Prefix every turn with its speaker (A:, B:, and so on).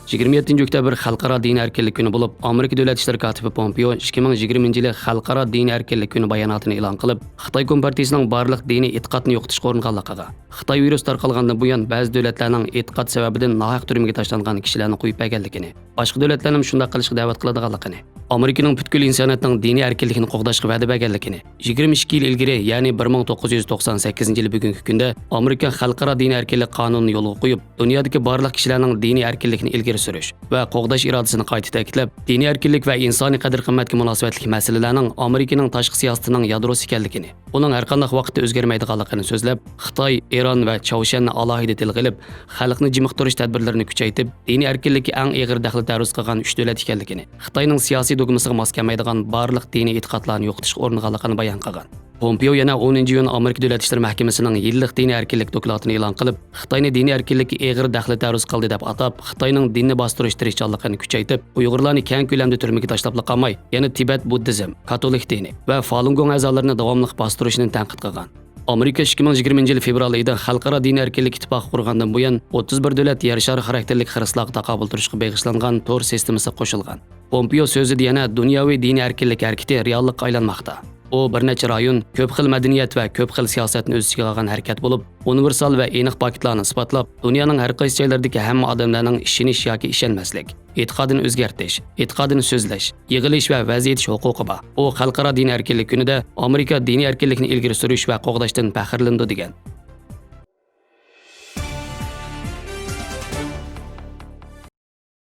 A: 27 oktyabr Xalqaro din erkinlik kuni bo'lib, Amerika Davlat ishlar kotibi Pompeo 2020-yili Xalqaro din erkinlik kuni bayonotini e'lon qilib, Xitoy Kompartiyasining barliq diniy e'tiqodni yo'qotishga uringanligiga, Xitoy virus tarqalgandan buyon ba'zi davlatlarning e'tiqod sababidan nohaq turmaga tashlangan kishilarni qo'yib berganligini, boshqa davlatlarning shunday qilishga da'vat qiladiganligini, Amerikaning butkul insoniyatning diniy erkinligini qo'g'dashga va'da berganligini, 22 yil ilgari, ya'ni 1998-yil bugungi kunda Amerika Xalqaro din erkinlik qonunini yo'lga qo'yib, dunyodagi barliq kishilarning diniy erkinlikni ilgari surish va qo'g'dash irodasini qayta ta'kidlab, diniy erkinlik va insoniy qadr-qimmatga munosabatli masalalarning Amerikaning tashqi siyosatining yadrosi ekanligini, uning har qanday vaqtda o'zgarmaydiganligini so'zlab, Xitoy, Eron va Chaushyanni alohida tilga olib, xalqni jimiqtirish tadbirlarini kuchaytirib, diniy erkinlikka eng og'ir daxl taruz qilgan 3 davlat ekanligini, Xitoyning siyosiy dogmasiga mos kelmaydigan barliq diniy e'tiqodlarni yo'qotishga uringanligini bayon qilgan. Pompeo yana 10-iyun Amerika Davlat ishlar mahkamasining yillik diniy erkinlik dokladini e'lon qilib, Xitoyni diniy erkinlikka og'ir daxl taruz qildi deb atab, Xitoyning dinni bostirish tirishchanligini kuchaytirib, Uyg'urlarni keng ko'lamda turmaga tashlab qolmay, yana Tibet buddizm, katolik dini va Falun Gong a'zolarini davomli bostirishni tanqid qilgan. Amerika 2020-yil fevral oyida Xalqaro din erkinlik ittifoqi qurgandan buyon 31 davlat yer shari xarakterlik xiristlarga taqobil turishga beg'ishlangan tor sistemasiga qo'shilgan. Pompeo so'zida yana dunyoviy diniy erkinlik harakati reallikka aylanmoqda. U bir necha rayon, ko'p xil madaniyat va ko'p xil siyosatni o'z ichiga olgan harakat bo'lib, universal va aniq paketlarni isbotlab, dunyoning har qaysi joylaridagi hamma odamlarning ishonish yoki ishonmaslik, e'tiqodini o'zgartirish, e'tiqodini so'zlash, yig'ilish va va'z etish huquqi bor. U xalqaro din erkinlik kunida Amerika diniy erkinlikni ilgari surish va qo'g'dashdan faxrlandi degan.